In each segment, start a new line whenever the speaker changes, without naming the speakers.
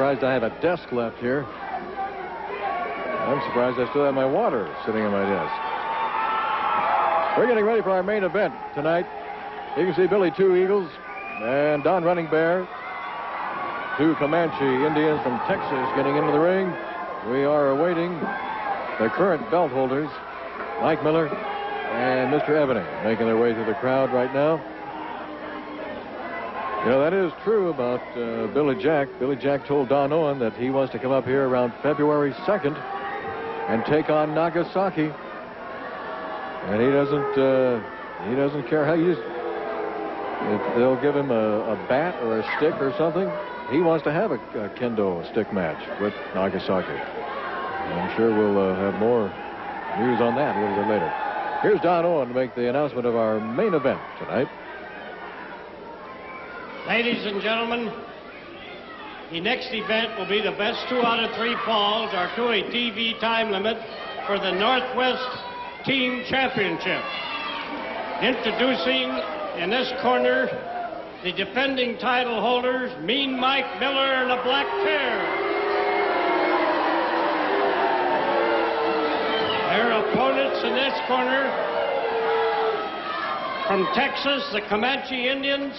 surprised I have a desk left here. I'm surprised I still have my water sitting on my desk. We're getting ready for our main event tonight. You can see Billy Two Eagles and Don Running Bear, two Comanche Indians from Texas, getting into the ring. We are awaiting the current belt holders, Mike Miller and Mr. Ebony, making their way through the crowd right now. You know, that is true about Billy Jack. Billy Jack told Don Owen that he wants to come up here around February 2nd and take on Nagasaki. And he doesn't care how you... If they'll give him a bat or a stick or something, he wants to have a kendo stick match with Nagasaki. And I'm sure we'll have more news on that a little bit later. Here's Don Owen to make the announcement of our main event tonight.
Ladies and gentlemen, the next event will be the best 2 out of 3 falls or to a TV time limit for the Northwest Team Championship. Introducing in this corner, the defending title holders, Mean Mike Miller in a black chair. Their opponents in this corner, from Texas, the Comanche Indians,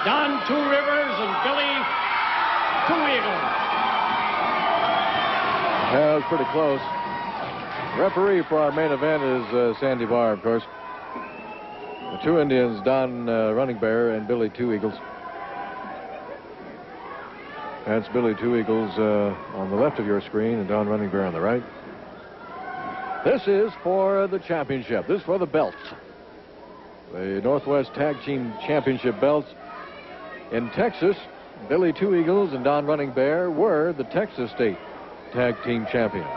Don Two Rivers and Billy Two Eagles.
Yeah, it was pretty close. Referee for our main event is Sandy Barr, of course. The two Indians, Don Running Bear and Billy Two Eagles. That's Billy Two Eagles on the left of your screen and Don Running Bear on the right. This is for the championship. This is for the belts. The Northwest Tag Team Championship belts. In Texas, Billy Two Eagles and Don Running Bear were the Texas State Tag Team Champions.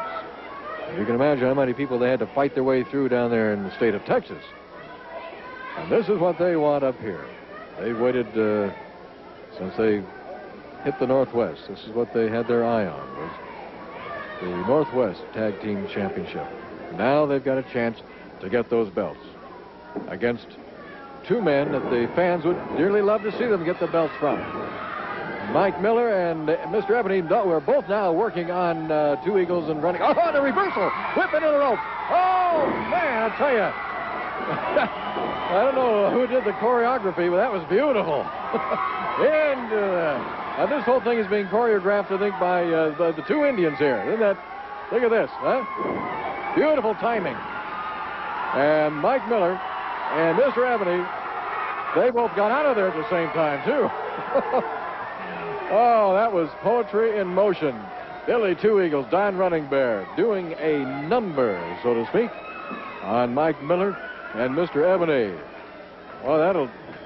You can imagine how many people they had to fight their way through down there in the state of Texas. And this is what they want up here. They waited since they hit the Northwest. This is what they had their eye on, was the Northwest Tag Team Championship. Now they've got a chance to get those belts against two men that the fans would dearly love to see them get the belts from. Mike Miller and Mr. Ebony were both now working on Two Eagles and running. Oh, the reversal! Whipping in a rope. Oh, man, I tell you. I don't know who did the choreography, but that was beautiful. And this whole thing is being choreographed, I think, by the two Indians here. Isn't that? Look at this, huh? Beautiful timing. And Mike Miller and Mr. Ebony, they both got out of there at the same time, too. Oh, that was poetry in motion. Billy Two Eagles, Don Running Bear, doing a number, so to speak, on Mike Miller and Mr. Ebony. Well,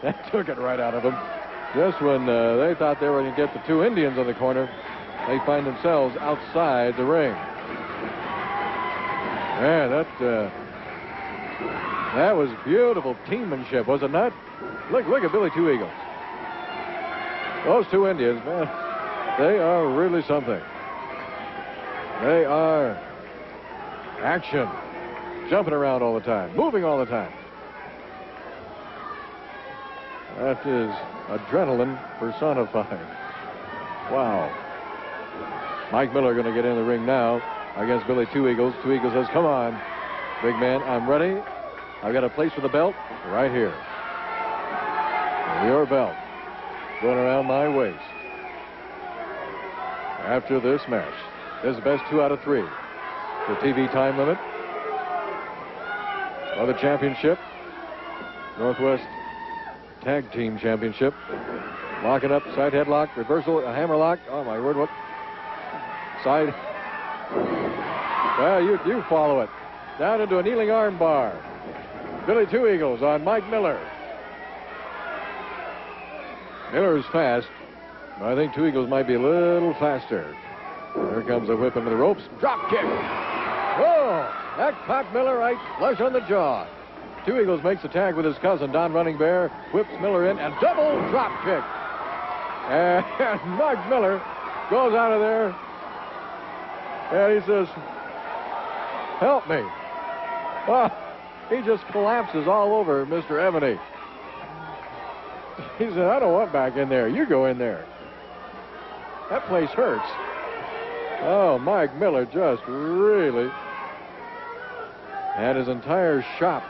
that took it right out of them. Just when they thought they were going to get the two Indians on the corner, they find themselves outside the ring. Man, that was beautiful teammanship, was it not? Look at Billy Two Eagles. Those two Indians, man, they are really something. They are action, jumping around all the time, moving all the time. That is adrenaline personified. Wow. Mike Miller going to get in the ring now against Billy Two Eagles. Two Eagles says, come on, big man, I'm ready. I've got a place for the belt right here. Your belt going around my waist. After this match, this is the best 2 out of 3. The TV time limit for the championship. Northwest Tag Team Championship. Locking up, side headlock, reversal, a hammerlock. Oh my word, what? Side. Well, you follow it. Down into a kneeling arm bar. Billy Two Eagles on Mike Miller. Miller is fast. I think Two Eagles might be a little faster. Here comes a whip into the ropes. Drop kick. Oh, that caught Miller right flush on the jaw. Two Eagles makes the tag with his cousin, Don Running Bear, whips Miller in, and double drop kick. And Mike Miller goes out of there, and he says, help me. Oh, he just collapses all over Mr. Ebony. He said, I don't want back in there. You go in there. That place hurts. Oh, Mike Miller just really had his entire shop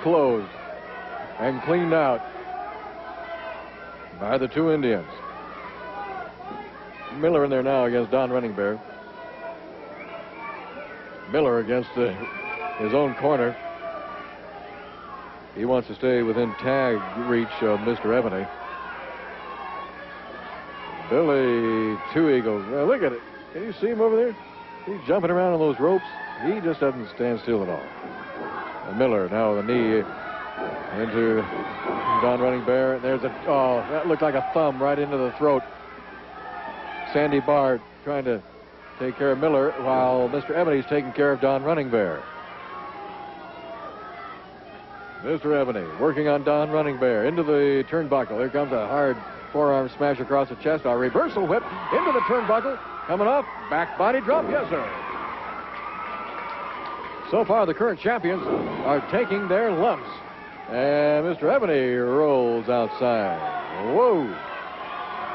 closed and cleaned out by the two Indians. Miller in there now against Don Running Bear. Miller against his own corner. He wants to stay within tag reach of Mr. Ebony. Billy Two Eagles. Now look at it. Can you see him over there? He's jumping around on those ropes. He just doesn't stand still at all. And Miller now with a knee into Don Running Bear. There's that looked like a thumb right into the throat. Sandy Bard trying to take care of Miller while Mr. Ebony's taking care of Don Running Bear. Mr. Ebony working on Don Running Bear into the turnbuckle. Here comes a hard forearm smash across the chest. A reversal whip into the turnbuckle. Coming off. Back body drop. Yes, sir. So far, the current champions are taking their lumps. And Mr. Ebony rolls outside. Whoa.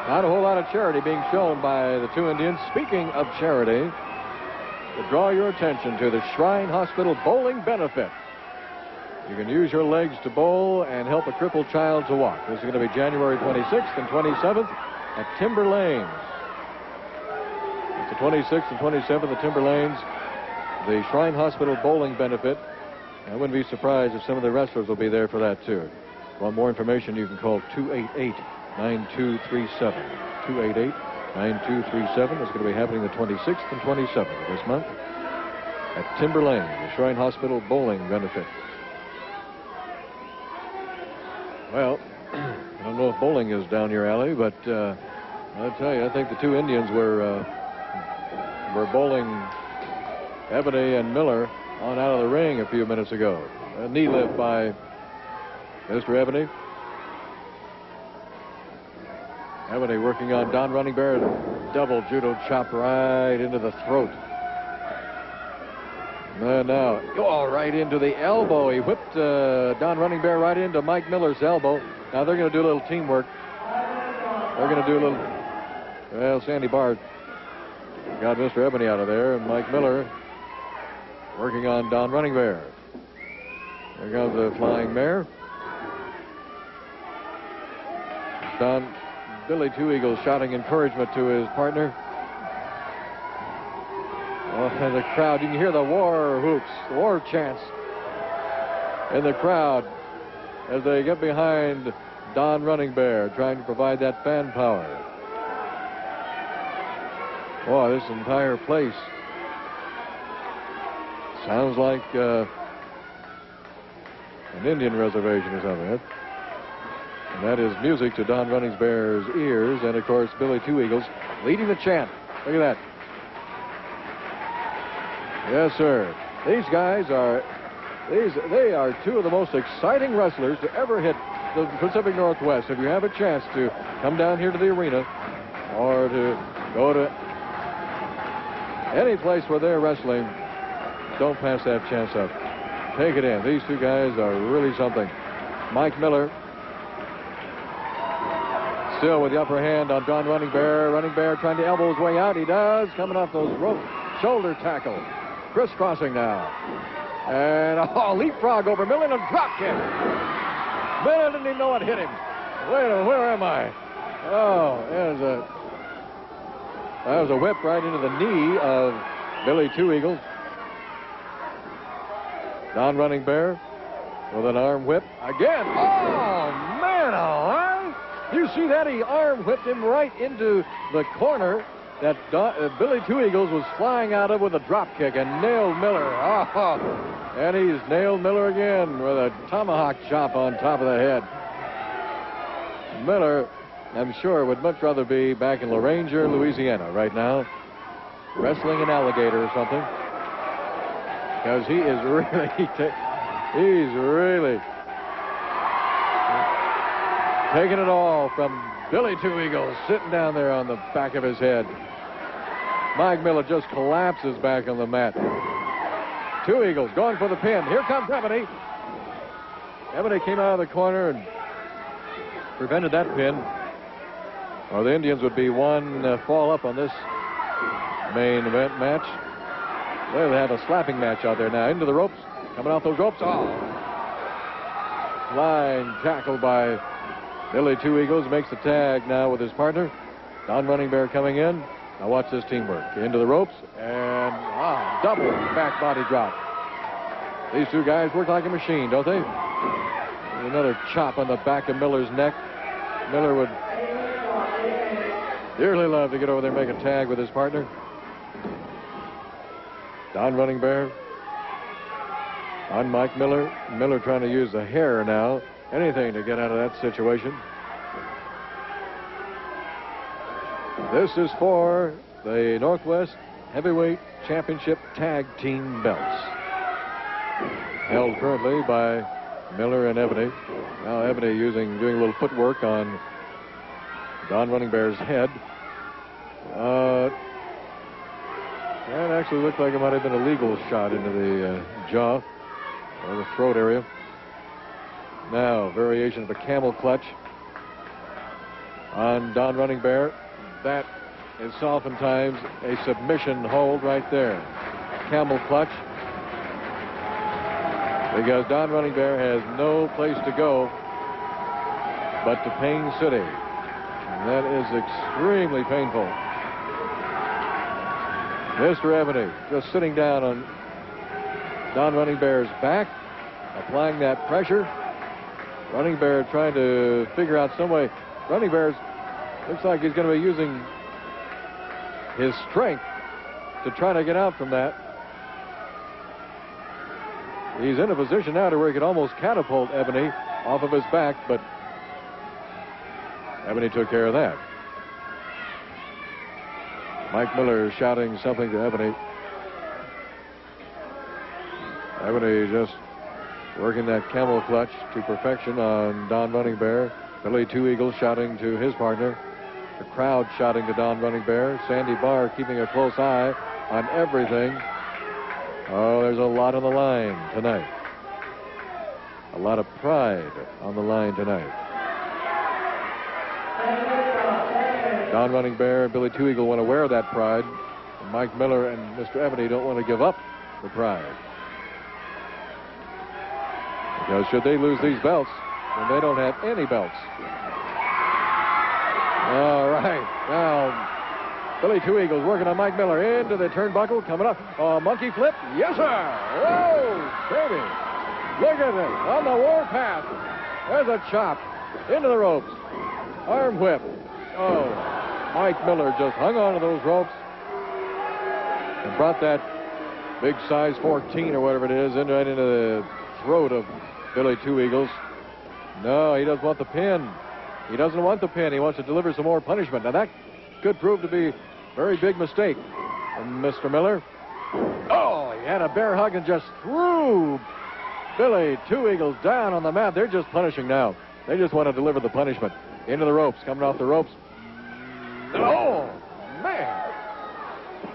Not a whole lot of charity being shown by the two Indians. Speaking of charity, to draw your attention to the Shrine Hospital Bowling Benefit. You can use your legs to bowl and help a crippled child to walk. This is going to be January 26th and 27th at Timber Lanes. It's the 26th and 27th at Timber Lanes, the Shrine Hospital Bowling Benefit. I wouldn't be surprised if some of the wrestlers will be there for that, too. Want more information, you can call 288-9237. 288-9237. It's going to be happening the 26th and 27th of this month at Timber Lane, the Shrine Hospital Bowling Benefit. Well, I don't know if bowling is down your alley, but I'll tell you, I think the two Indians were bowling Ebony and Miller on out of the ring a few minutes ago. A knee lift by Mr. Ebony. Ebony working on Don Running Bear. Double judo chop right into the throat. And now, right into the elbow. He whipped Don Running Bear right into Mike Miller's elbow. Now they're going to do a little teamwork. They're going to do a little... Well, Sandy Bard got Mr. Ebony out of there, and Mike Miller working on Don Running Bear. There goes the flying mare. Billy Two Eagles shouting encouragement to his partner. Oh, and the crowd, you can hear the war whoops, the war chants in the crowd as they get behind Don Running Bear, trying to provide that fan power. Boy, this entire place sounds like an Indian reservation or something. And that is music to Don Running Bear's ears, and of course Billy Two Eagles leading the chant. Look at that. Yes, sir. These guys are they are two of the most exciting wrestlers to ever hit the Pacific Northwest. If you have a chance to come down here to the arena or to go to any place where they're wrestling, don't pass that chance up. Take it in. These two guys are really something. Mike Miller still with the upper hand on Don Running Bear. Running Bear trying to elbow his way out. He does. Coming off those rope shoulder tackle. Crisscrossing now. And leapfrog over Miller and a drop kick. Miller didn't even know what hit him. Wait a minute, where am I? Oh, that was a whip right into the knee of Billy Two Eagles. Don Running Bear with an arm whip again. Oh, man alive. You see that? He arm whipped him right into the corner that Billy Two Eagles was flying out of with a drop kick and nailed Miller. Oh, and he's nailed Miller again with a tomahawk chop on top of the head. Miller, I'm sure, would much rather be back in Laranger, Louisiana right now, wrestling an alligator or something, because he is he's really taking it all from Billy Two Eagles, sitting down there on the back of his head. Mike Miller just collapses back on the mat. Two Eagles going for the pin. Here comes Ebony. Ebony came out of the corner and prevented that pin. or the Indians would be one fall up on this main event match. They have a slapping match out there now. Into the ropes. Coming out those ropes. Oh. Line tackled by Billy Two Eagles. Makes the tag now with his partner. Don Running Bear coming in. Now watch this teamwork. Into the ropes. And double back body drop. These two guys work like a machine, don't they? And another chop on the back of Miller's neck. Miller would dearly love to get over there and make a tag with his partner. Don Running Bear on Mike Miller. Miller trying to use the hair now. Anything to get out of that situation. This is for the Northwest Heavyweight Championship Tag Team belts. Held currently by Miller and Ebony. Now Ebony doing a little footwork on Don Running Bear's head. That actually looked like it might have been a legal shot into the jaw or the throat area. Now, variation of a camel clutch on Don Running Bear. That is oftentimes a submission hold right there. Camel clutch. Because Don Running Bear has no place to go but to Payne City. And that is extremely painful. Mr. Ebony just sitting down on Don Running Bear's back, applying that pressure. Running Bear trying to figure out some way. Running Bear looks like he's going to be using his strength to try to get out from that. He's in a position now to where he could almost catapult Ebony off of his back, but Ebony took care of that. Mike Miller shouting something to Ebony. Ebony just working that camel clutch to perfection on Don Running Bear. Billy Two Eagles shouting to his partner. The crowd shouting to Don Running Bear. Sandy Barr keeping a close eye on everything. Oh, there's a lot on the line tonight. A lot of pride on the line tonight. Don Running Bear and Billy Two Eagle want to wear that pride. And Mike Miller and Mr. Ebony don't want to give up the pride. Because should they lose these belts, then they don't have any belts. All right. Now, Billy Two Eagles working on Mike Miller into the turnbuckle. Coming up. Monkey flip. Yes, sir. Whoa, baby. Look at it. On the warpath. There's a chop. Into the ropes. Arm whip. Oh, Mike Miller just hung on to those ropes and brought that big size 14 or whatever it is into the throat of Billy Two Eagles. No, he doesn't want the pin. He doesn't want the pin. He wants to deliver some more punishment. Now, that could prove to be a very big mistake from Mr. Miller. Oh, he had a bear hug and just threw Billy Two Eagles down on the mat. They're just punishing now. They just want to deliver the punishment. Into the ropes, coming off the ropes. Oh, man.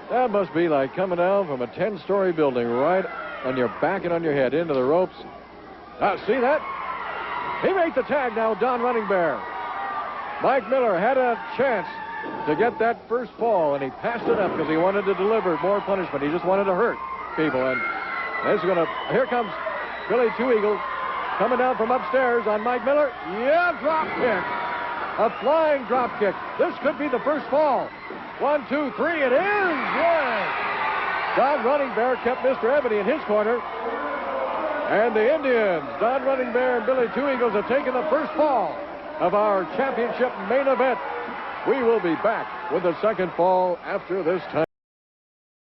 That must be like coming down from a 10-story building right on your back and on your head into the ropes. See that? He made the tag now, Don Running Bear. Mike Miller had a chance to get that first fall, and he passed it up because he wanted to deliver more punishment. He just wanted to hurt people. And here comes Billy Two Eagles coming down from upstairs on Mike Miller. Yeah, drop kick. A flying drop kick. This could be the first fall. 1, 2, 3. It is. Yes. Don Running Bear kept Mr. Ebony in his corner. And the Indians, Don Running Bear and Billy Two Eagles, have taken the first fall of our championship main event. We will be back with the second fall after this time.